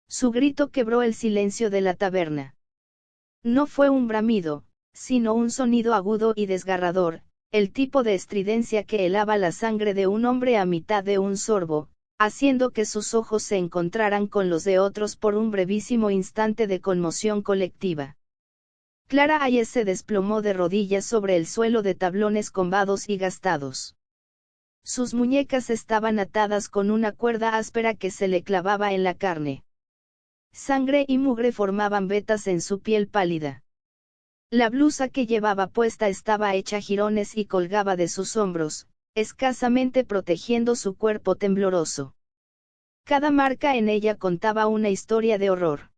Su grito quebró el silencio de la taberna. No fue un bramido, sino un sonido agudo y desgarrador, el tipo de estridencia que helaba la sangre de un hombre a mitad de un sorbo, haciendo que sus ojos se encontraran con los de otros por un brevísimo instante de conmoción colectiva. Clara Hayes se desplomó de rodillas sobre el suelo de tablones combados y gastados. Sus muñecas estaban atadas con una cuerda áspera que se le clavaba en la carne. Sangre y mugre formaban vetas en su piel pálida. La blusa que llevaba puesta estaba hecha jirones y colgaba de sus hombros, escasamente protegiendo su cuerpo tembloroso. Cada marca en ella contaba una historia de horror.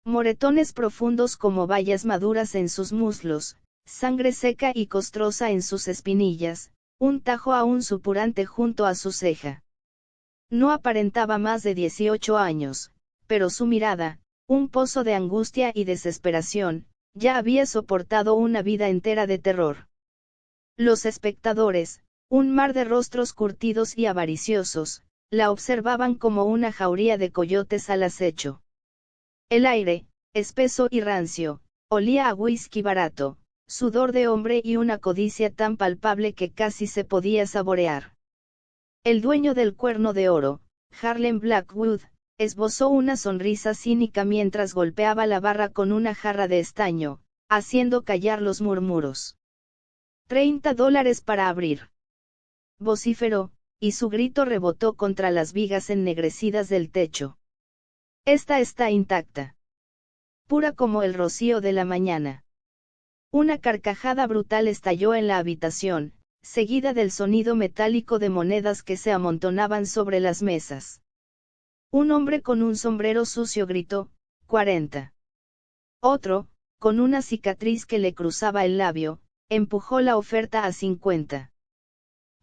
Moretones profundos como bayas maduras en sus muslos, sangre seca y costrosa en sus espinillas, un tajo aún supurante junto a su ceja. No aparentaba más de 18 años, pero su mirada, un pozo de angustia y desesperación, ya había soportado una vida entera de terror. Los espectadores, un mar de rostros curtidos y avariciosos, la observaban como una jauría de coyotes al acecho. El aire, espeso y rancio, olía a whisky barato, sudor de hombre y una codicia tan palpable que casi se podía saborear. El dueño del cuerno de oro, Harlem Blackwood, esbozó una sonrisa cínica mientras golpeaba la barra con una jarra de estaño, haciendo callar los murmuros. $30 para abrir. Vociferó, y su grito rebotó contra las vigas ennegrecidas del techo. Esta está intacta. Pura como el rocío de la mañana. Una carcajada brutal estalló en la habitación, seguida del sonido metálico de monedas que se amontonaban sobre las mesas. Un hombre con un sombrero sucio gritó, 40. Otro, con una cicatriz que le cruzaba el labio, empujó la oferta a 50.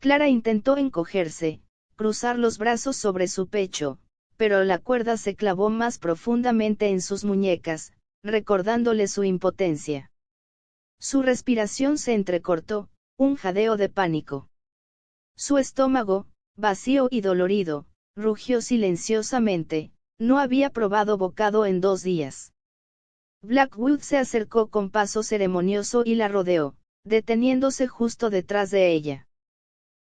Clara intentó encogerse, cruzar los brazos sobre su pecho, pero la cuerda se clavó más profundamente en sus muñecas, recordándole su impotencia. Su respiración se entrecortó, un jadeo de pánico. Su estómago, vacío y dolorido, rugió silenciosamente, no había probado bocado en 2 días. Blackwood se acercó con paso ceremonioso y la rodeó, deteniéndose justo detrás de ella.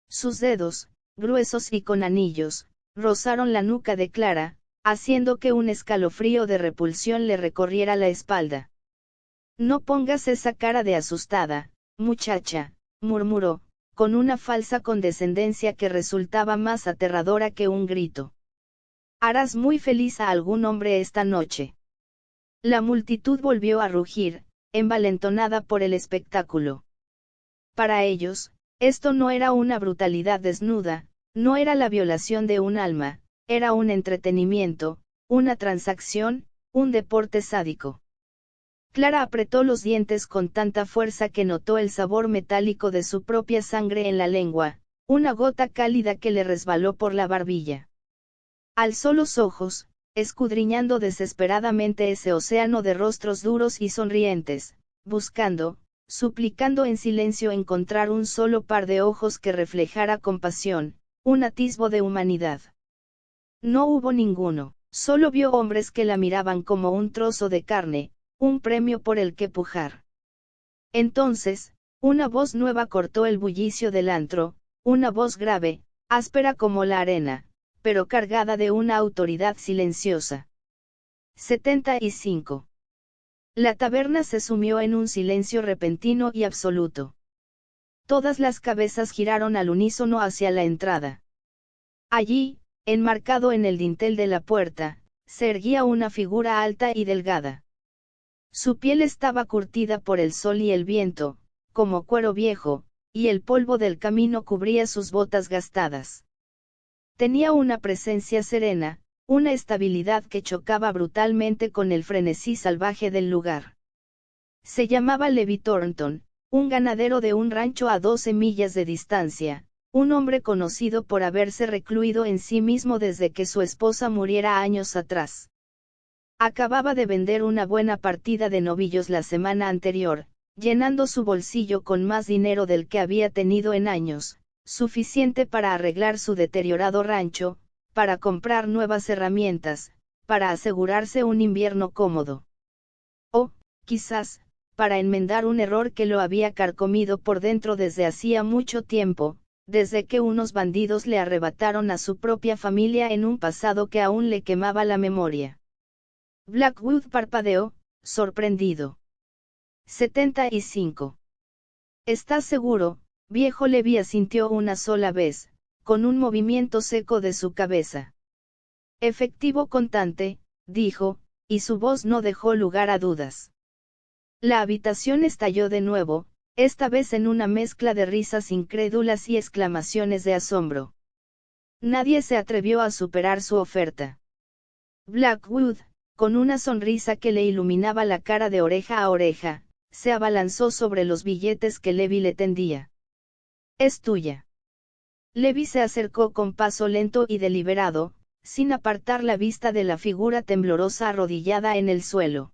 Sus dedos, gruesos y con anillos, rozaron la nuca de Clara, haciendo que un escalofrío de repulsión le recorriera la espalda. No pongas esa cara de asustada, muchacha, murmuró, con una falsa condescendencia que resultaba más aterradora que un grito. Harás muy feliz a algún hombre esta noche. La multitud volvió a rugir, envalentonada por el espectáculo. Para ellos, esto no era una brutalidad desnuda, no era la violación de un alma, era un entretenimiento, una transacción, un deporte sádico. Clara apretó los dientes con tanta fuerza que notó el sabor metálico de su propia sangre en la lengua, una gota cálida que le resbaló por la barbilla. Alzó los ojos, escudriñando desesperadamente ese océano de rostros duros y sonrientes, buscando, suplicando en silencio encontrar un solo par de ojos que reflejara compasión, un atisbo de humanidad. No hubo ninguno, solo vio hombres que la miraban como un trozo de carne, un premio por el que pujar. Entonces, una voz nueva cortó el bullicio del antro, una voz grave, áspera como la arena, pero cargada de una autoridad silenciosa. 75. La taberna se sumió en un silencio repentino y absoluto. Todas las cabezas giraron al unísono hacia la entrada. Allí, enmarcado en el dintel de la puerta, se erguía una figura alta y delgada. Su piel estaba curtida por el sol y el viento, como cuero viejo, y el polvo del camino cubría sus botas gastadas. Tenía una presencia serena, una estabilidad que chocaba brutalmente con el frenesí salvaje del lugar. Se llamaba Levi Thornton, un ganadero de un rancho a 12 millas de distancia, un hombre conocido por haberse recluido en sí mismo desde que su esposa muriera años atrás. Acababa de vender una buena partida de novillos la semana anterior, llenando su bolsillo con más dinero del que había tenido en años, suficiente para arreglar su deteriorado rancho, para comprar nuevas herramientas, para asegurarse un invierno cómodo. O, quizás, para enmendar un error que lo había carcomido por dentro desde hacía mucho tiempo, desde que unos bandidos le arrebataron a su propia familia en un pasado que aún le quemaba la memoria. Blackwood parpadeó, sorprendido. 75. ¿Estás seguro? Viejo Levi asintió una sola vez, con un movimiento seco de su cabeza. Efectivo contante, dijo, y su voz no dejó lugar a dudas. La habitación estalló de nuevo, esta vez en una mezcla de risas incrédulas y exclamaciones de asombro. Nadie se atrevió a superar su oferta. Blackwood, con una sonrisa que le iluminaba la cara de oreja a oreja, se abalanzó sobre los billetes que Levi le tendía. «Es tuya». Levi se acercó con paso lento y deliberado, sin apartar la vista de la figura temblorosa arrodillada en el suelo.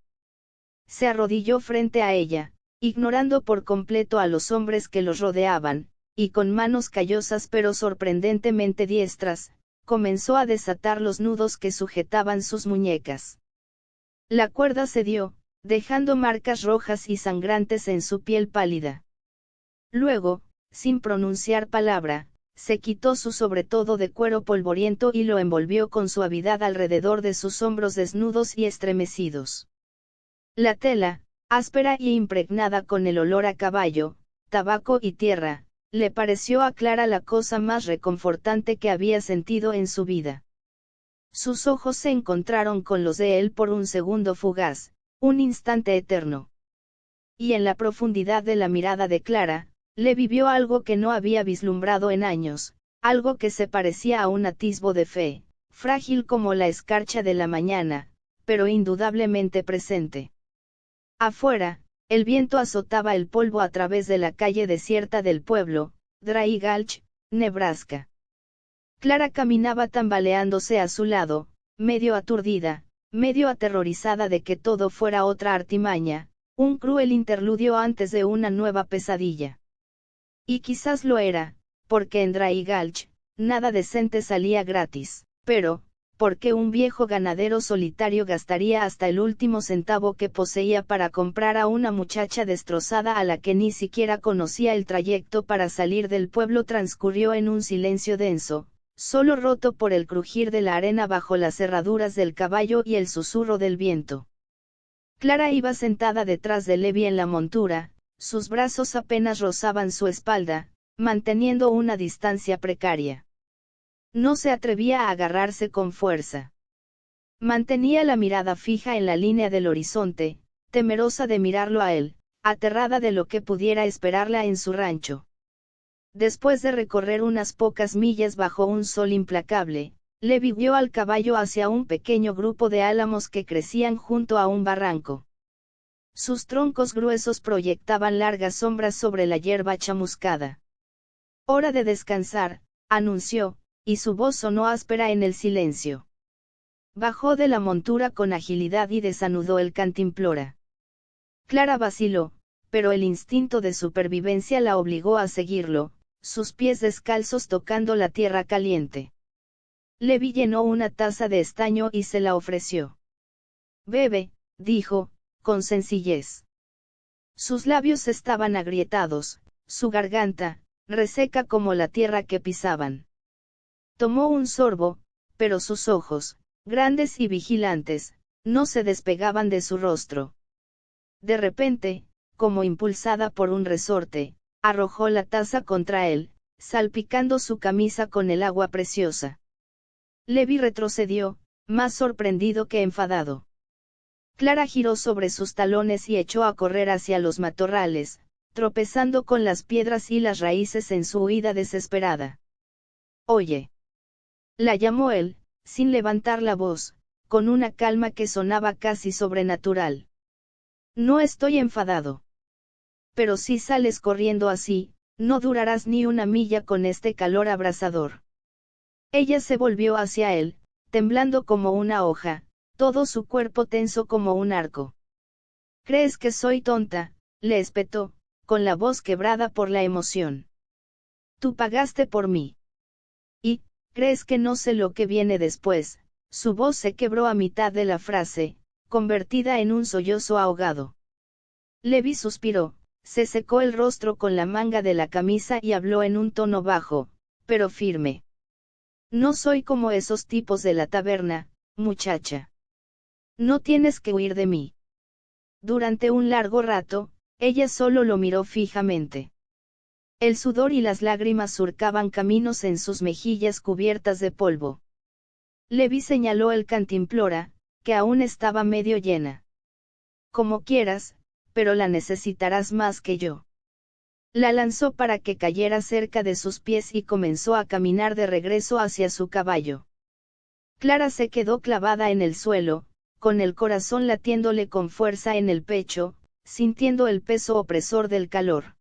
Se arrodilló frente a ella, ignorando por completo a los hombres que los rodeaban, y con manos callosas pero sorprendentemente diestras, comenzó a desatar los nudos que sujetaban sus muñecas. La cuerda cedió, dejando marcas rojas y sangrantes en su piel pálida. Luego, sin pronunciar palabra, se quitó su sobretodo de cuero polvoriento y lo envolvió con suavidad alrededor de sus hombros desnudos y estremecidos. La tela, áspera y impregnada con el olor a caballo, tabaco y tierra, le pareció a Clara la cosa más reconfortante que había sentido en su vida. Sus ojos se encontraron con los de él por un segundo fugaz, un instante eterno. Y en la profundidad de la mirada de Clara, le vivió algo que no había vislumbrado en años, algo que se parecía a un atisbo de fe, frágil como la escarcha de la mañana, pero indudablemente presente. Afuera, el viento azotaba el polvo a través de la calle desierta del pueblo, Dry Gulch, Nebraska. Clara caminaba tambaleándose a su lado, medio aturdida, medio aterrorizada de que todo fuera otra artimaña, un cruel interludio antes de una nueva pesadilla. Y quizás lo era, porque en Dry Gulch, nada decente salía gratis, pero, ¿por qué un viejo ganadero solitario gastaría hasta el último centavo que poseía para comprar a una muchacha destrozada a la que ni siquiera conocía? El trayecto para salir del pueblo transcurrió en un silencio denso, solo roto por el crujir de la arena bajo las herraduras del caballo y el susurro del viento. Clara iba sentada detrás de Levi en la montura, sus brazos apenas rozaban su espalda, manteniendo una distancia precaria. No se atrevía a agarrarse con fuerza. Mantenía la mirada fija en la línea del horizonte, temerosa de mirarlo a él, aterrada de lo que pudiera esperarla en su rancho. Después de recorrer unas pocas millas bajo un sol implacable, Levi guió al caballo hacia un pequeño grupo de álamos que crecían junto a un barranco. Sus troncos gruesos proyectaban largas sombras sobre la hierba chamuscada. «Hora de descansar», anunció, y su voz sonó áspera en el silencio. Bajó de la montura con agilidad y desanudó el cantimplora. Clara vaciló, pero el instinto de supervivencia la obligó a seguirlo, sus pies descalzos tocando la tierra caliente. Levi llenó una taza de estaño y se la ofreció. «Bebe», dijo, con sencillez. Sus labios estaban agrietados, su garganta, reseca como la tierra que pisaban. Tomó un sorbo, pero sus ojos, grandes y vigilantes, no se despegaban de su rostro. De repente, como impulsada por un resorte, arrojó la taza contra él, salpicando su camisa con el agua preciosa. Levi retrocedió, más sorprendido que enfadado. Clara giró sobre sus talones y echó a correr hacia los matorrales, tropezando con las piedras y las raíces en su huida desesperada. «Oye», la llamó él, sin levantar la voz, con una calma que sonaba casi sobrenatural. «No estoy enfadado. Pero si sales corriendo así, no durarás ni una milla con este calor abrasador». Ella se volvió hacia él, temblando como una hoja, todo su cuerpo tenso como un arco. «¿Crees que soy tonta?», le espetó, con la voz quebrada por la emoción. «Tú pagaste por mí. Y, ¿Crees que no sé lo que viene después? Su voz se quebró a mitad de la frase, convertida en un sollozo ahogado. Levi suspiró, se secó el rostro con la manga de la camisa y habló en un tono bajo, pero firme. No soy como esos tipos de la taberna, muchacha. No tienes que huir de mí. Durante un largo rato, ella solo lo miró fijamente. El sudor y las lágrimas surcaban caminos en sus mejillas cubiertas de polvo. Levi señaló el cantimplora, que aún estaba medio llena. Como quieras, pero la necesitarás más que yo. La lanzó para que cayera cerca de sus pies y comenzó a caminar de regreso hacia su caballo. Clara se quedó clavada en el suelo, con el corazón latiéndole con fuerza en el pecho, sintiendo el peso opresor del calor.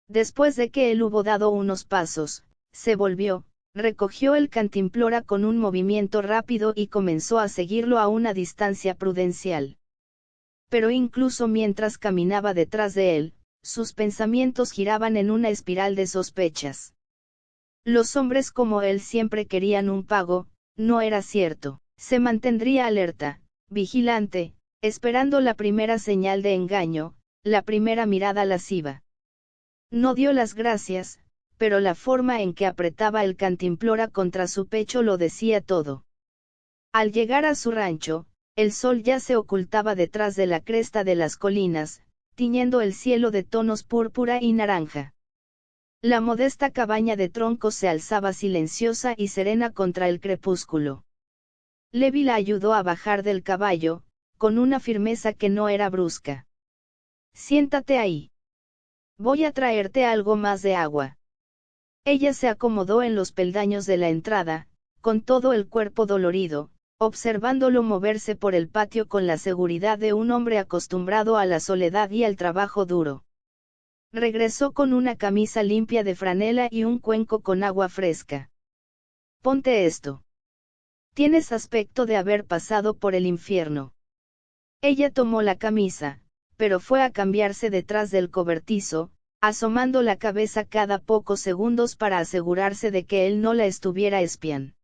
Después de que él hubo dado unos pasos, se volvió, recogió el cantimplora con un movimiento rápido y comenzó a seguirlo a una distancia prudencial. Pero incluso mientras caminaba detrás de él, sus pensamientos giraban en una espiral de sospechas. Los hombres como él siempre querían un pago, no era cierto. Se mantendría alerta, vigilante, esperando la primera señal de engaño, la primera mirada lasciva. No dio las gracias, pero la forma en que apretaba el cantimplora contra su pecho lo decía todo. Al llegar a su rancho, el sol ya se ocultaba detrás de la cresta de las colinas, tiñendo el cielo de tonos púrpura y naranja. La modesta cabaña de troncos se alzaba silenciosa y serena contra el crepúsculo. Levi la ayudó a bajar del caballo, con una firmeza que no era brusca. Siéntate ahí. Voy a traerte algo más de agua. Ella se acomodó en los peldaños de la entrada, con todo el cuerpo dolorido, observándolo moverse por el patio con la seguridad de un hombre acostumbrado a la soledad y al trabajo duro. Regresó con una camisa limpia de franela y un cuenco con agua fresca. Ponte esto. Tienes aspecto de haber pasado por el infierno. Ella tomó la camisa, pero fue a cambiarse detrás del cobertizo, asomando la cabeza cada pocos segundos para asegurarse de que él no la estuviera espiando.